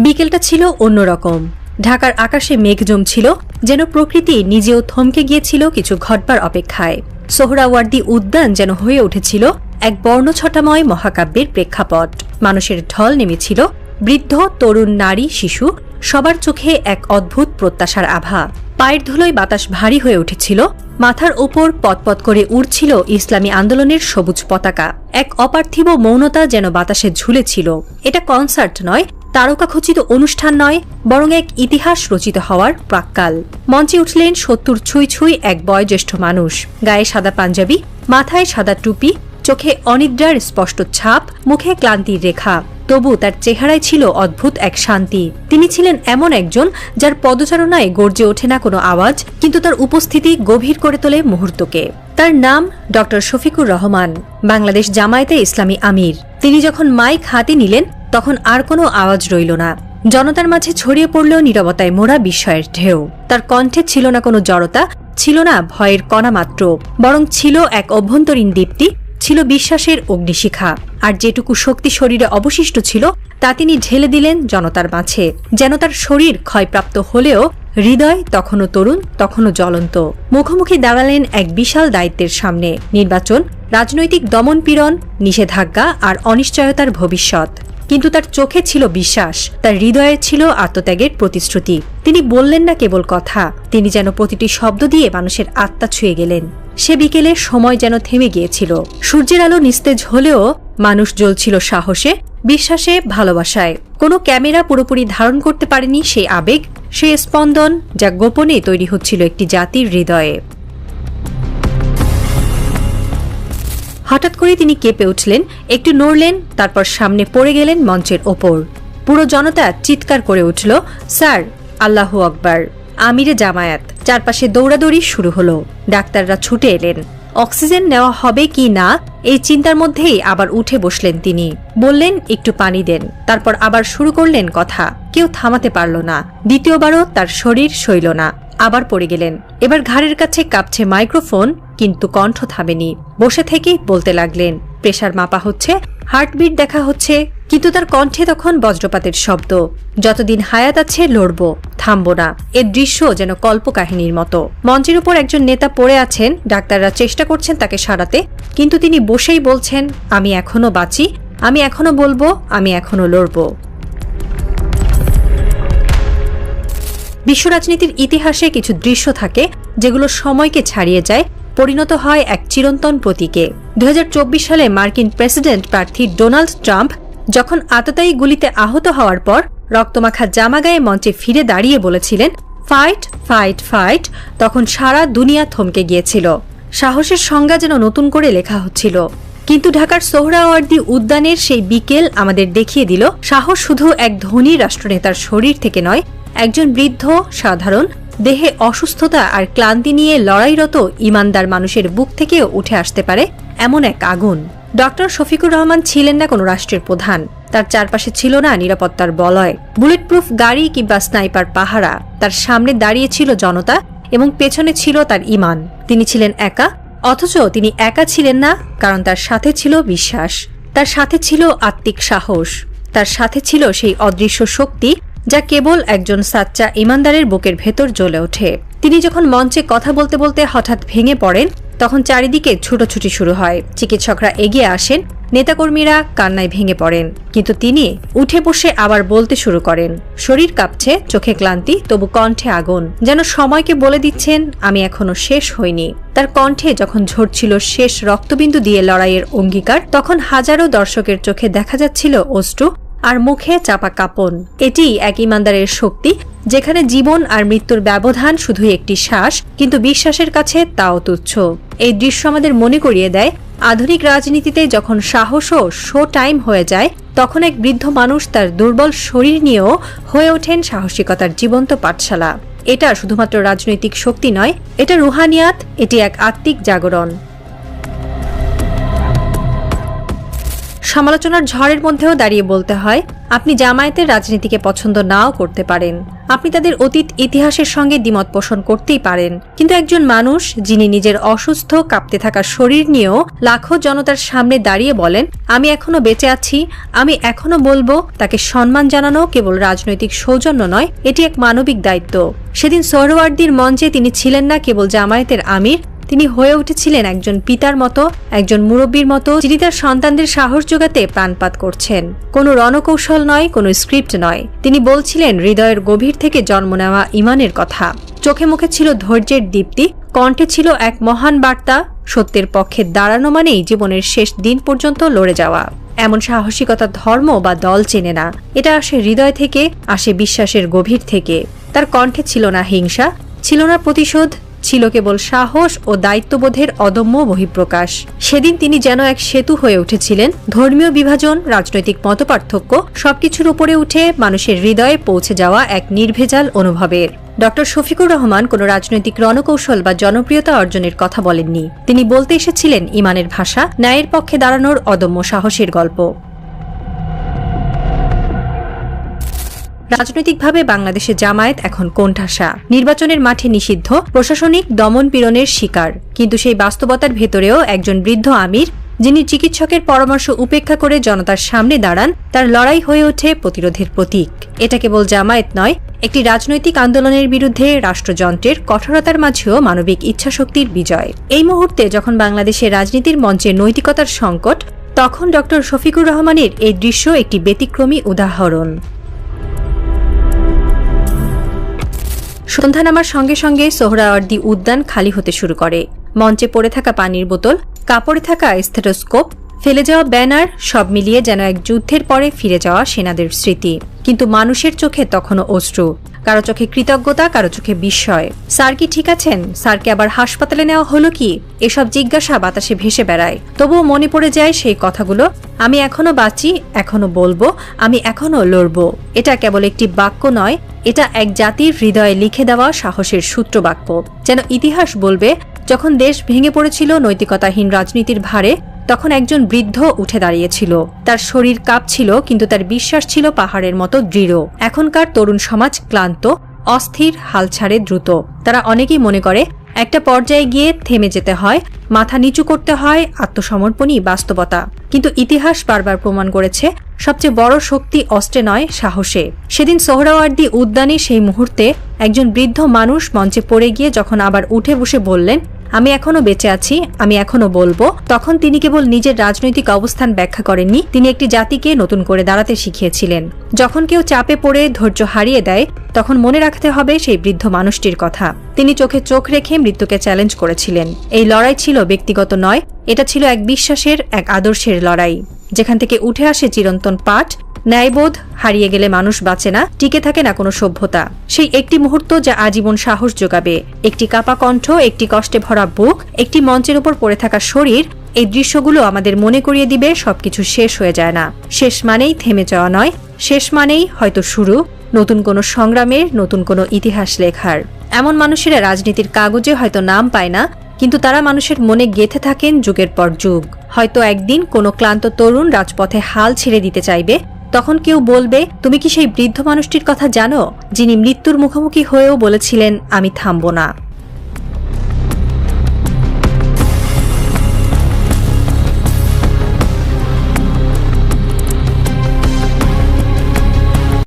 বিকেলটা ছিল অন্যরকম। ঢাকার আকাশে মেঘ জমছিল, যেন প্রকৃতি নিজেও থমকে গিয়েছিল কিছু ঘটবার অপেক্ষায়। সোহরাওয়ার্দী উদ্যান যেন হয়ে উঠেছিল এক বর্ণছটাময় মহাকাব্যের প্রেক্ষাপট। মানুষের ঢল নেমেছিল, বৃদ্ধ, তরুণ, নারী, শিশু, সবার চোখে এক অদ্ভুত প্রত্যাশার আভা। পায়ের ধুলোয় বাতাস ভারী হয়ে উঠেছিল, মাথার ওপর পতপত করে উড়ছিল ইসলামী আন্দোলনের সবুজ পতাকা। এক অপার্থিব মৌনতা যেন বাতাসে ঝুলেছিল। এটা কনসার্ট নয়, তারকাখচিত অনুষ্ঠান নয়, বরং এক ইতিহাস রচিত হওয়ার প্রাক্কাল। মঞ্চে উঠলেন ৭০ ছুঁই ছুঁই এক বয়োজ্যেষ্ঠ মানুষ। গায়ে সাদা পাঞ্জাবি, মাথায় সাদা টুপি, চোখে অনিদ্রার স্পষ্ট ছাপ, মুখে ক্লান্তির রেখা। তবু তার চেহারায় ছিল অদ্ভুত এক শান্তি। তিনি ছিলেন এমন একজন যার পদচারণায় গর্জে ওঠে না কোনো আওয়াজ, কিন্তু তার উপস্থিতি গভীর করে তোলে মুহূর্তকে। তার নাম ড শফিকুর রহমান, বাংলাদেশ জামায়াতে ইসলামী আমির। তিনি যখন মাইক হাতে নিলেন তখন আর কোনো আওয়াজ রইল না। জনতার মাঝে ছড়িয়ে পড়ল নীরবতায় মোড়া বিস্ময়ের ঢেউ। তার কণ্ঠে ছিল না কোনো জড়তা, ছিল না ভয়ের কণা মাত্র, বরং ছিল এক অভ্যন্তরীণ দীপ্তি, ছিল বিশ্বাসের অগ্নিশিখা। আর যেটুকু শক্তি শরীরে অবশিষ্ট ছিল তা তিনি ঢেলে দিলেন জনতার মাঝে। যেন তার শরীর ক্ষয়প্রাপ্ত হলেও হৃদয় তখনও তরুণ, তখনও জ্বলন্ত। মুখোমুখি দাঁড়ালেন এক বিশাল দায়িত্বের সামনে। নির্বাচন, রাজনৈতিক দমনপীড়ন, নিষেধাজ্ঞা আর অনিশ্চয়তার ভবিষ্যৎ। কিন্তু তার চোখে ছিল বিশ্বাস, তার হৃদয়ে ছিল আত্মত্যাগের প্রতিশ্রুতি। তিনি বললেন না কেবল কথা, তিনি যেন প্রতিটি শব্দ দিয়ে মানুষের আত্মা ছুঁয়ে গেলেন। সে বিকেলে সময় যেন থেমে গিয়েছিল। সূর্যের আলো নিস্তেজ হলেও মানুষ জ্বলছিল সাহসে, বিশ্বাসে, ভালোবাসায়। কোনো ক্যামেরা পুরোপুরি ধারণ করতে পারেনি সেই আবেগ, সেই স্পন্দন, যা গোপনে তৈরি হচ্ছিল একটি জাতির হৃদয়ে। হঠাৎ করে তিনি কেঁপে উঠলেন, একটু নড়লেন, তারপর সামনে পড়ে গেলেন মঞ্চের ওপর। পুরো জনতা চিৎকার করে উঠল, স্যার, আল্লাহু আকবার, আমিরে জামায়াত। চারপাশে দৌড়াদৌড়ি শুরু হলো। ডাক্তাররা ছুটে এলেন। অক্সিজেন নেওয়া হবে কি না এই চিন্তার মধ্যেই আবার উঠে বসলেন তিনি। বললেন, একটু পানি দেন। তারপর আবার শুরু করলেন কথা। কেউ থামাতে পারল না। দ্বিতীয়বারও তার শরীর সইল না, আবার পড়ে গেলেন। এবার ঘাড়ের কাছে কাঁপছে মাইক্রোফোন, কিন্তু কণ্ঠ থামেনি। বসে থেকেই বলতে লাগলেন। প্রেসার মাপা হচ্ছে, হার্টবিট দেখা হচ্ছে, কিন্তু তার কণ্ঠে তখন বজ্রপাতের শব্দ। যতদিন হায়াত আছে লড়ব, থামব না। এর দৃশ্য যেন কল্পকাহিনীর মতো। মঞ্চের উপর একজন নেতা পড়ে আছেন, ডাক্তাররা চেষ্টা করছেন তাকে সারাতে, কিন্তু তিনি বসেই বলছেন, আমি এখনো বাঁচি, আমি এখনো বলবো, আমি এখনো লড়ব। বিশ্ব রাজনীতির ইতিহাসে কিছু দৃশ্য থাকে যেগুলো সময়কে ছাড়িয়ে যায়, পরিণত হয় এক চিরন্তন প্রতীকে। 2024 সালে মার্কিন প্রেসিডেন্ট প্রার্থী ডোনাল্ড ট্রাম্প যখন আততায়ী গুলিতে আহত হওয়ার পর রক্তমাখা জামা গায়ে মঞ্চে ফিরে দাঁড়িয়ে বলেছিলেন, ফাইট, ফাইট, ফাইট, তখন সারা দুনিয়া থমকে গিয়েছিল। সাহসের সংজ্ঞা যেন নতুন করে লেখা হচ্ছিল। কিন্তু ঢাকার সোহরাওয়ার্দী উদ্যানের সেই বিকেল আমাদের দেখিয়ে দিল, সাহস শুধু এক ধনী রাষ্ট্রনেতার শরীর থেকে নয়, একজন বৃদ্ধ, সাধারণ, দেহে অসুস্থতা আর ক্লান্তি নিয়ে লড়াইরত ইমানদার মানুষের বুক থেকেও উঠে আসতে পারে এমন এক আগুন। ডক্টর শফিকুর রহমান ছিলেন না কোনো রাষ্ট্রের প্রধান। তার চারপাশে ছিল না নিরাপত্তার বলয়, বুলেট প্রুফ গাড়ি কিংবা স্নাইপার পাহারা। তার সামনে দাঁড়িয়ে ছিল জনতা এবং পেছনে ছিল তার ঈমান। তিনি ছিলেন একা, অথচ তিনি একা ছিলেন না, কারণ তার সাথে ছিল বিশ্বাস, তার সাথে ছিল আত্মিক সাহস, তার সাথে ছিল সেই অদৃশ্য শক্তি যা কেবল একজন সাচ্চা ইমানদারের বুকের ভেতর জ্বলে ওঠে। তিনি যখন মঞ্চে কথা বলতে বলতে হঠাৎ ভেঙে পড়েন, তখন চারিদিকে ছুটোছুটি শুরু হয়। চিকিৎসকরা এগিয়ে আসেন, নেতাকর্মীরা কান্নায় ভেঙে পড়েন, কিন্তু তিনি উঠে বসে আবার বলতে শুরু করেন। শরীর কাঁপছে, চোখে ক্লান্তি, তবু কণ্ঠে আগুন, যেন সময়কে বলে দিচ্ছেন, আমি এখনো শেষ হইনি। তার কণ্ঠে যখন ঝরছিল শেষ রক্তবিন্দু দিয়ে লড়াইয়ের অঙ্গীকার, তখন হাজারো দর্শকের চোখে দেখা যাচ্ছিল অশ্রু আর মুখে চাপা কাঁপন। এটি এক ইমানদারের শক্তি, যেখানে জীবন আর মৃত্যুর ব্যবধান শুধুই একটি শ্বাস, কিন্তু বিশ্বাসের কাছে তাও তুচ্ছ। এই দৃশ্য আমাদের মনে করিয়ে দেয়, আধুনিক রাজনীতিতে যখন সাহসও শো টাইম হয়ে যায়, তখন এক বৃদ্ধ মানুষ তার দুর্বল শরীর নিয়েও হয়ে ওঠেন সাহসিকতার জীবন্ত পাঠশালা। এটা শুধুমাত্র রাজনৈতিক শক্তি নয়, এটা রুহানিয়াত, এটি এক আত্মিক জাগরণ। সমালোচনার ঝড়ের মধ্যেও দাঁড়িয়ে বলতে হয়, আপনি জামায়াতের রাজনীতিকে পছন্দ নাও করতে পারেন, আপনি তাদের অতীত ইতিহাসের সঙ্গে দ্বিমত পোষণ করতেই পারেন, কিন্তু একজন মানুষ যিনি নিজের অসুস্থ কাঁপতে থাকা শরীর নিয়েও লাখো জনতার সামনে দাঁড়িয়ে বলেন আমি এখনো বেঁচে আছি, আমি এখনো বলবো, তাকে সম্মান জানানো কেবল রাজনৈতিক সৌজন্য নয়, এটি এক মানবিক দায়িত্ব। সেদিন সোহরাওয়ার্দীর মঞ্চে তিনি ছিলেন না কেবল জামায়াতের আমির, তিনি হয়ে উঠেছিলেন একজন পিতার মতো, একজন মুরব্বীর মতো, যিনি তার সন্তানদের সাহস যোগাতে প্রাণপাত করছেন। কোনো রণকৌশল নয়, কোনো স্ক্রিপ্ট নয়, তিনি বলছিলেন হৃদয়ের গভীর থেকে জন্ম নেওয়া ইমানের কথা। চোখে মুখে ছিল ধৈর্যের দীপ্তি, কণ্ঠে ছিল এক মহান বার্তা, সত্যের পক্ষে দাঁড়ানো মানেই জীবনের শেষ দিন পর্যন্ত লড়ে যাওয়া। এমন সাহসিকতা ধর্ম বা দল চেনে না, এটা আসে হৃদয় থেকে, আসে বিশ্বাসের গভীর থেকে। তার কণ্ঠে ছিল না হিংসা, ছিল না প্রতিশোধ, ছিল কেবল সাহস ও দায়িত্ববোধের অদম্য বহিঃপ্রকাশ। সেদিন তিনি যেন এক সেতু হয়ে উঠেছিলেন, ধর্মীয় বিভাজন, রাজনৈতিক মতপার্থক্য সবকিছুর উপরে উঠে মানুষের হৃদয়ে পৌঁছে যাওয়া এক নির্ভেজাল অনুভবের। ডক্টর শফিকুর রহমান কোনো রাজনৈতিক রণকৌশল বা জনপ্রিয়তা অর্জনের কথা বলেননি, তিনি বলতে এসেছিলেন ইমানের ভাষা, ন্যায়ের পক্ষে দাঁড়ানোর অদম্য সাহসের গল্প। রাজনৈতিকভাবে বাংলাদেশে জামায়াত এখন কোণঠাসা, নির্বাচনের মাঠে নিষিদ্ধ, প্রশাসনিক দমন পীড়নের শিকার, কিন্তু সেই বাস্তবতার ভেতরেও একজন বৃদ্ধ আমির, যিনি চিকিৎসকের পরামর্শ উপেক্ষা করে জনতার সামনে দাঁড়ান, তার লড়াই হয়ে ওঠে প্রতিরোধের প্রতীক। এটা কেবল জামায়াত নয়, একটি রাজনৈতিক আন্দোলনের বিরুদ্ধে রাষ্ট্রযন্ত্রের কঠোরতার মাঝেও মানবিক ইচ্ছাশক্তির বিজয়। এই মুহূর্তে যখন বাংলাদেশের রাজনীতির মঞ্চে নৈতিকতার সংকট, তখন ডক্টর শফিকুর রহমানের এই দৃশ্য একটি ব্যতিক্রমী উদাহরণ। সন্ধ্যা নামার সঙ্গে সঙ্গে সোহরাওয়ার্দী উদ্যান খালি হতে শুরু করে। মঞ্চে পড়ে থাকা পানির বোতল, কাপড়ে থাকা স্টেথোস্কোপ, ফেলে যাওয়া ব্যানার, সব মিলিয়ে যেন এক যুদ্ধের পরে ফিরে যাওয়া সেনাদের স্মৃতি। কিন্তু মানুষের চোখে তখনও অশ্রু, কারো চোখে কৃতজ্ঞতা, কারো চোখে বিস্ময়। স্যার কি ঠিক আছেন? স্যারকে আবার হাসপাতালে নেওয়া হলো কি? এসব জিজ্ঞাসা বাতাসে ভেসে বেড়ায়। তবুও মনে পড়ে যায় সেই কথাগুলো, আমি এখনো বাঁচি, এখনো বলবো, আমি এখনো লড়বো। এটা কেবল একটি বাক্য নয়, এটা এক জাতির হৃদয়ে লিখে দেওয়া সাহসের সূত্রবাক্য। যেন ইতিহাস বলবে, যখন দেশ ভেঙে পড়েছিল নৈতিকতাহীন রাজনীতির ভারে, তখন একজন বৃদ্ধ উঠে দাঁড়িয়েছিল। তার শরীর কাঁপছিল, কিন্তু তার বিশ্বাস ছিল পাহাড়ের মতো দৃঢ়। এখনকার তরুণ সমাজ ক্লান্ত, অস্থির, হাল ছাড়ে দ্রুত। তারা অনেকেই মনে করে একটা পর্যায়ে গিয়ে থেমে যেতে হয়, মাথা নিচু করতে হয়, আত্মসমর্পণই বাস্তবতা। কিন্তু ইতিহাস বারবার প্রমাণ করেছে সবচেয়ে বড় শক্তি অস্ত্রে নয়, সাহসে। সেদিন সোহরাওয়ার্দী উদ্যানে সেই মুহূর্তে একজন বৃদ্ধ মানুষ মঞ্চে পড়ে গিয়ে যখন আবার উঠে বসে বললেন আমি এখনো বেঁচে আছি, আমি এখনো বলবো, তখন তিনি কেবল নিজের রাজনৈতিক অবস্থান ব্যাখ্যা করেননি, তিনি একটি জাতিকে নতুন করে দাঁড়াতে শিখিয়েছিলেন। যখন কেউ চাপে পড়ে ধৈর্য হারিয়ে দেয়, তখন মনে রাখতে হবে সেই বৃদ্ধ মানুষটির কথা। তিনি চোখে চোখ রেখে মৃত্যুকে চ্যালেঞ্জ করেছিলেন। এই লড়াই ছিল ব্যক্তিগত নয়, এটা ছিল এক বিশ্বাসের, এক আদর্শের লড়াই, যেখান থেকে উঠে আসে চিরন্তন পাঠ, ন্যায়বোধ। হারিয়ে গেলে মানুষ বাঁচে না, টিকে থাকে না কোনো সভ্যতা। সেই একটি মুহূর্ত যা আজীবন সাহস যোগাবে, একটি কাপা কণ্ঠ, একটি কষ্টে ভরা বুক, একটি মঞ্চের উপর পড়ে থাকা শরীর, এই দৃশ্যগুলো আমাদের মনে করিয়ে দিবে সবকিছু শেষ হয়ে যায় না। শেষ মানেই থেমে যাওয়া নয়, শেষ মানেই হয়তো শুরু নতুন কোনো সংগ্রামের, নতুন কোনো ইতিহাস লেখার। এমন মানুষেরা রাজনীতির কাগজে হয়তো নাম পায় না, কিন্তু তারা মানুষের মনে গেঁথে থাকেন যুগের পর যুগ। হয়তো একদিন কোনো ক্লান্ত তরুণ রাজপথে হাল ছেড়ে দিতে চাইবে, তখন কেউ বলবে তুমি কি সেই বৃদ্ধ মানুষটির কথা জানো, যিনি মৃত্যুর মুখোমুখি হয়েও বলেছিলেন আমি থামব না।